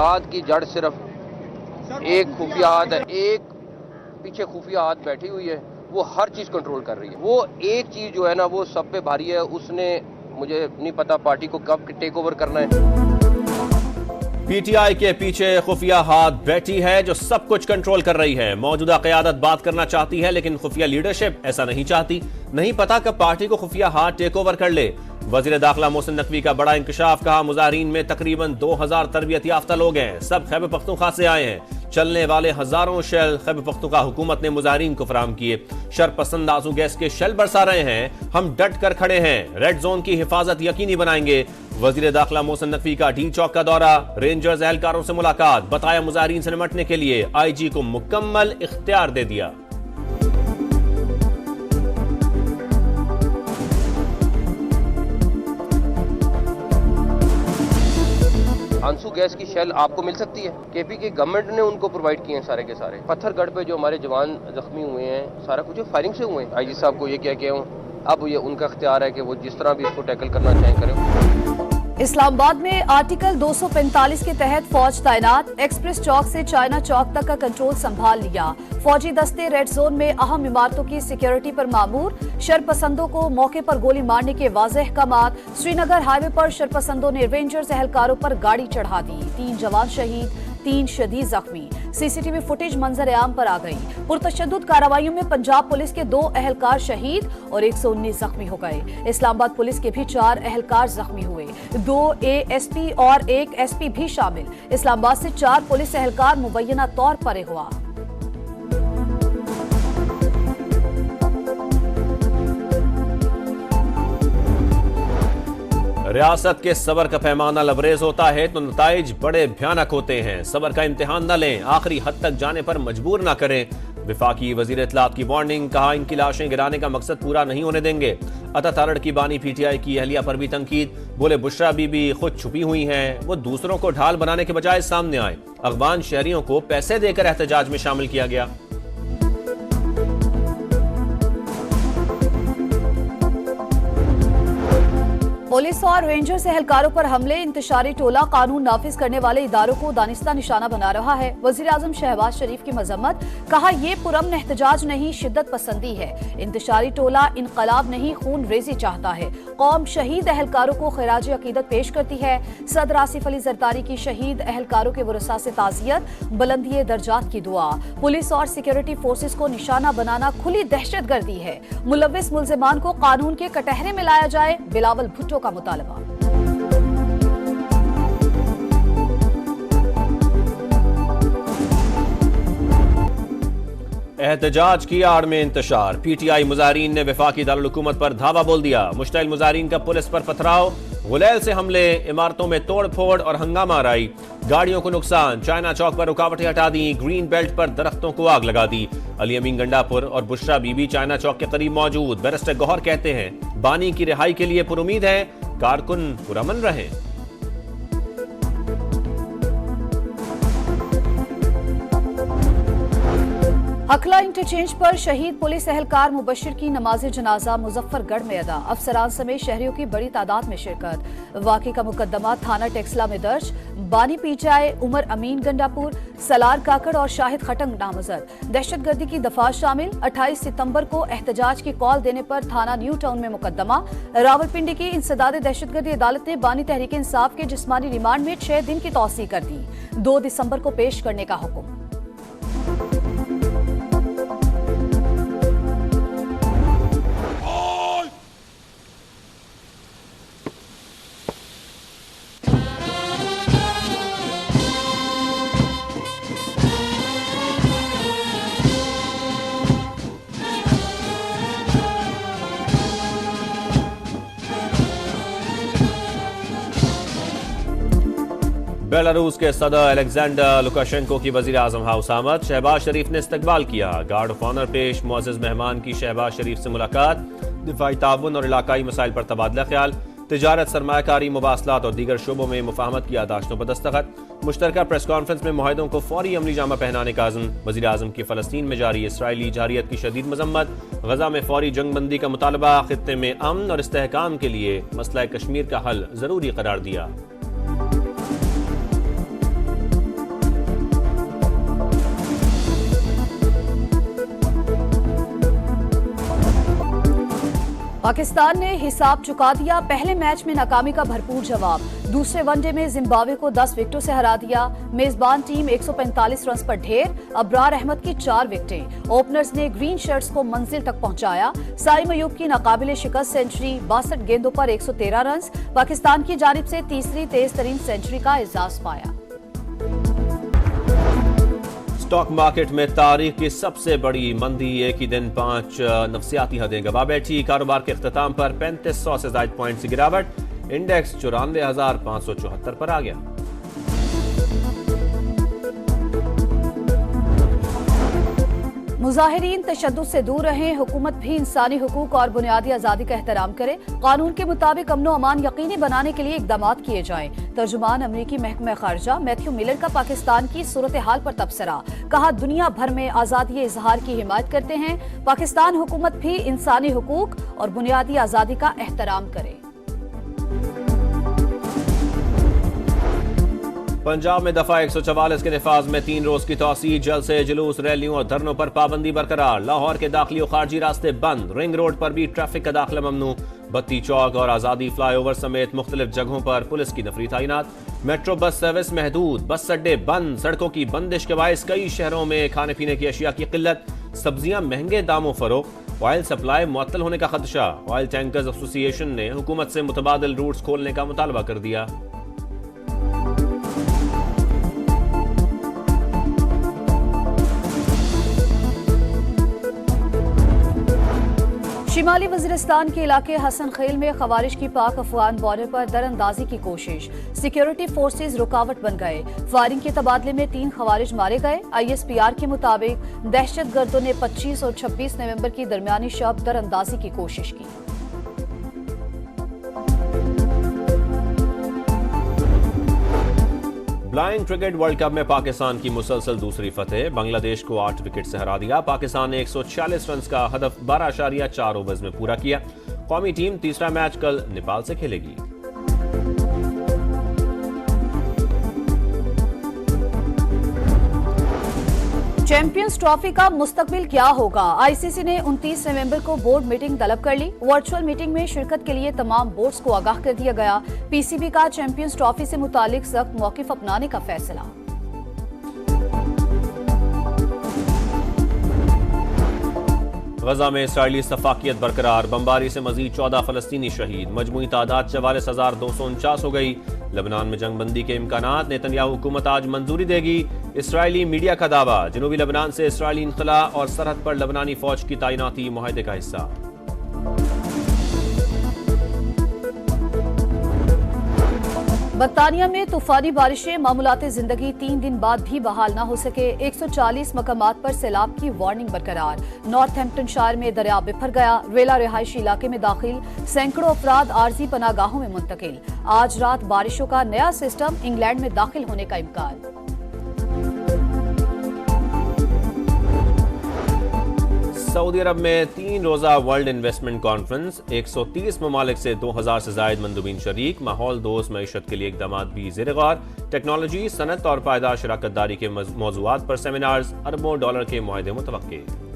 फसाद की जड़ सिर्फ एक खुफिया हाथ है, एक पीछे खुफिया हाथ बैठी हुई है, वो हर चीज़ कंट्रोल कर रही है। वो एक चीज़ जो है ना वो सब पे भारी है, उसने मुझे नहीं पता पार्टी को कब टेक ओवर करना है। पीटीआई के पीछे खुफिया हाथ बैठी है जो सब कुछ कंट्रोल कर रही है। मौजूदा क़यादत बात करना चाहती है लेकिन खुफिया लीडरशिप ऐसा नहीं चाहती। नहीं पता कब पार्टी को खुफिया हाथ टेक ओवर कर ले। वजीर दाखिला मोहसिन नकवी का बड़ा इंकशाफ, कहा मुजाहिरीन में तकरीबन 2000 तरबियत याफ्ता लोग हैं, सब खैबर पख्तूनख्वा से आए हैं। चलने वाले हजारों शेल खैबर पख्तूनख्वा हुकूमत ने मुजाहिरीन को फराहम किए। शरपसंद आंसू गैस के शेल बरसा रहे हैं, हम डट कर खड़े हैं, रेड जोन की हिफाजत यकीनी बनाएंगे। वजीर दाखिला मोहसिन नकवी का डी चौक का दौरा, रेंजर्स एहलकारों से मुलाकात, बताया मुजाहिरीन से निपटने के लिए आईजी को मुकम्मल इख्तियार दे दिया। आंसू गैस की शेल आपको मिल सकती है, केपी की गवर्नमेंट ने उनको प्रोवाइड किए हैं सारे के सारे। पत्थरगढ़ पे जो हमारे जवान जख्मी हुए हैं, सारा कुछ फायरिंग से हुए हैं। आईजी साहब को ये क्या कहूँ, अब ये उनका इख्तियार है कि वो जिस तरह भी इसको टैकल करना चाहें करें। इस्लामाबाद में आर्टिकल 245 के तहत फौज तैनात, एक्सप्रेस चौक से चाइना चौक तक का कंट्रोल संभाल लिया। फौजी दस्ते रेड जोन में अहम इमारतों की सिक्योरिटी पर मामूर, शरपसंदों को मौके पर गोली मारने के वाज़ेह अहकामात। श्रीनगर हाईवे पर शरपसंदों ने रेंजर्स एहलकारों पर गाड़ी चढ़ा दी, 3 जवान शहीद, 3 शदीद जख्मी। सीसीटीवी फुटेज मंजर आम पर आ गई। पुरतशद्दुद कार्रवाइयों में पंजाब पुलिस के 2 एहलकार शहीद और 119 जख्मी हो गए। इस्लामाबाद पुलिस के भी 4 एहलकार जख्मी हुए, 2 एएसपी और 1 एसपी भी शामिल। इस्लामाबाद से 4 पुलिस एहलकार मुबैना तौर पर हुआ। रियासत के सबर का पैमाना लबरेज होता है तो नताइज बड़े भयानक होते हैं। सबर का इम्तिहान न लें, आखिरी हद तक जाने पर मजबूर न करें। विफाकी वजीर इत्तलात की वार्निंग, कहा इनकी लाशें गिराने का मकसद पूरा नहीं होने देंगे। अता तारड़ की बानी पीटीआई की अहलिया पर भी तनकीद, बोले बुशरा बीबी खुद छुपी हुई हैं, वो दूसरों को ढाल बनाने के बजाय सामने आए। अफगान शहरियों को पैसे देकर एहतजाज में शामिल किया गया। पुलिस और रेंजर्स एहलकारों पर हमले, इंतशारी टोला कानून नाफिज करने वाले इदारों को दानिस्ता निशाना बना रहा है। वजीर आजम शहबाज शरीफ की मजम्मत, कहा यह पुरअमन एहतजाज नहीं, शिद्दत पसंदी है। इंतशारी टोला इनकलाब नहीं, खून रेजी चाहता है। कौम शहीद एहलकारों को खिराज अकीदत पेश करती है। सदर आसिफ अली जरदारी की शहीद एहलकारों के वरसा से ताज़ियत, बुलंदी दर्जात की दुआ। पुलिस और सिक्योरिटी फोर्सेस को निशाना बनाना खुली दहशतगर्दी है। मुलविस मुल्जिमान को कानून के कटहरे में लाया जाए, बिलावल भुट्टो का मुतालबा। एहतजाज की आड़ में इंतशार, पीटीआई मुजाहिरीन ने वफाकी दारुल हुकूमत पर धावा बोल दिया। मुश्तइल मुजाहिरीन का पुलिस पर पथराव, गुलैल से हमले, इमारतों में तोड़ फोड़ और हंगामा आराई, गाड़ियों को नुकसान, चाइना चौक पर रुकावटें हटा दी, ग्रीन बेल्ट पर दरख्तों को आग लगा दी। अली अमीन गंडापुर और बुशरा बीबी चाइना चौक के करीब मौजूद। बैरिस्टर गौहर कहते हैं बानी की रिहाई के लिए पुरुमीद है, कारकुन पुरअमन रहे। हकला इंटरचेंज पर शहीद पुलिस एहलकार मुबशिर की नमाज जनाजा मुजफ्फरगढ़ में अदा, अफसरान समेत शहरियों की बड़ी तादाद में शिरकत। वाक़े का मुकदमा थाना टेक्सला में दर्ज। बानी पीचाए, उमर अमीन गंडापुर, सलार काकड़ और शाहिद खटंग नामजद। दहशतगर्दी की दफात शामिल। 28 सितंबर को एहतजाज की कॉल देने पर थाना न्यू टाउन में मुकदमा। रावलपिंडी की इंसदाद दहशतगर्दी अदालत ने बानी तहरीक इंसाफ के जिस्मानी रिमांड में 6 दिन की तौसीह कर दी। 2 दिसंबर को पेश करने का हुक्म। बेलारूस के सदर अलेक्जेंडर लुकाशेंको की वजीर आजम हाउस आमद, शहबाज शरीफ ने इस्तकबाल किया। गार्ड ऑफ ऑनर पेश, मुअज़्ज़ज़ मेहमान की शहबाज शरीफ से मुलाकात। दिफाई ताउन और इलाकाई मसाइल पर तबादला ख्याल। तिजारत, सरमायाकारी, मुवासलात और दीगर शोबों में मुफाहमत की यादाश्तों पर दस्तखत। मुश्तरका प्रेस कॉन्फ्रेंस में मुआहिदों को फौरी अमली जामा पहनाने का अज़्म। वज़ीर आज़म की फ़लस्तीन में जारी इसराइली जारियत की शदीद मजम्मत। गजा में फौरी जंगबंदी का मुतालबा। खित्ते में अमन और इस्तेहकाम के लिए मसला कश्मीर का हल ज़रूरी करार दिया। पाकिस्तान ने हिसाब चुका दिया, पहले मैच में नाकामी का भरपूर जवाब। दूसरे वनडे में जिम्बाब्वे को 10 विकेटों से हरा दिया। मेजबान टीम 145 रन पर ढेर, अब्रार अहमद की 4 विकेटें। ओपनर्स ने ग्रीन शर्ट्स को मंजिल तक पहुंचाया। साइम अयूब की नाकाबिले शिकस्त सेंचुरी, 62 गेंदों पर 113 रन। पाकिस्तान की जानिब से तीसरी तेज तरीन सेंचुरी का एजाज पाया। स्टॉक मार्केट में तारीख की सबसे बड़ी मंदी, एक ही दिन 5 नफसियाती हदें गवा बैठी। कारोबार के इख्तिताम पर 3500 से ज्यादा पॉइंट्स की गिरावट, इंडेक्स 94,574 पर आ गया। मुजाहिरीन तशद्दुद से दूर रहें, हुकूमत भी इंसानी हुकूक और बुनियादी आज़ादी का एहतराम करे। कानून के मुताबिक अमन अमान यकीनी बनाने के लिए इकदाम किए जाएं। तर्जुमान अमरीकी महकमा खारजा मैथ्यू मिलर का पाकिस्तान की सूरत हाल पर तबसरा, कहा दुनिया भर में आज़ादी इजहार की हिमायत करते हैं। पाकिस्तान हुकूमत भी इंसानी हुकूक और बुनियादी आज़ादी का एहतराम करे। पंजाब में दफा 144 के नफाज में 3 रोज की तौसी, जल्द से जुलूस, रैलियों और धरनों पर पाबंदी बरकरार। लाहौर के दाखिली और खारजी रास्ते बंद, रिंग रोड पर भी ट्रैफिक का दाखिला ममनू। बत्ती चौक और आजादी फ्लाईओवर समेत मुख्तलिफ जगहों पर पुलिस की नफरी तैनात। मेट्रो बस सर्विस महदूद, बस अड्डे बंद। सड़कों की बंदिश के बायस कई शहरों में खाने पीने की अशिया की किल्लत, सब्जियां महंगे दामों फरोख्त। ऑयल सप्लाई मुअत्तल होने का खदशा, ऑयल टैंकर्स एसोसिएशन ने हुकूमत से मुतबादिल रूट्स खोलने का मुतालबा कर दिया। शिमाली वज़ीरिस्तान के इलाके हसन खेल में खवारिज की पाक अफगान बॉर्डर पर दरअंदाजी की कोशिश, सिक्योरिटी फोर्सेज रुकावट बन गए। फायरिंग के तबादले में 3 खवारिज मारे गए। ISPR के मुताबिक दहशतगर्दों ने 25 और 26 नवंबर की दरमियानी शब दरअंदाजी की कोशिश की। ब्लाइंड क्रिकेट वर्ल्ड कप में पाकिस्तान की मुसलसल दूसरी फतेह, बांग्लादेश को 8 विकेट से हरा दिया। पाकिस्तान ने 146 रन का हदफ 12.4 ओवर्स में पूरा किया। कौमी टीम तीसरा मैच कल नेपाल से खेलेगी। चैंपियंस ट्रॉफी का मुस्तकबिल क्या होगा? ICC ने 29 नवंबर को बोर्ड मीटिंग तलब कर ली। वर्चुअल मीटिंग में शिरकत के लिए तमाम बोर्ड्स को आगाह कर दिया गया। PCB का चैंपियंस ट्रॉफी से मुतालिक सख्त मौकिफ अपनाने का फैसला। गजा में इसराइली सफाकियत बरकरार, बमबारी से मजीद 14 फलस्तीनी शहीद, मजमूई तादाद 44,249 हो गई। लबनान में जंगबंदी के इम्कानात, नेतन्याहू हुकूमत आज मंजूरी देगी। इसराइली मीडिया का दावा, जनूबी लबनान से इसराइली इनखला और सरहद पर लबनानी फौज की तैनाती मुआहदे का हिस्सा। बर्तानिया में तूफानी बारिशें, मामूलाते जिंदगी 3 दिन बाद भी बहाल न हो सके। 140 मकामात पर सैलाब की वार्निंग बरकरार। नॉर्थहैम्पटनशायर में दरिया बिफर गया। वेला रिहायशी इलाके में दाखिल, सैकड़ों अफराद आरजी पनागाहों में मुंतकिल। आज रात बारिशों का नया सिस्टम इंग्लैंड में दाखिल होने का इम्कान। सऊदी अरब में 3 रोजा वर्ल्ड इन्वेस्टमेंट कॉन्फ्रेंस, 130 ममालिक से 2000 से जायद मंदुबीन शरीक। माहौल दोस्त मईशत के लिए इकदाम भी ज़ेर गौर। टेक्नोलॉजी, सनत और पायदार शराकत दारी के मौज़ूआत पर सेमिनार्स, अरबों डॉलर के मुआहदे मुतवक्के।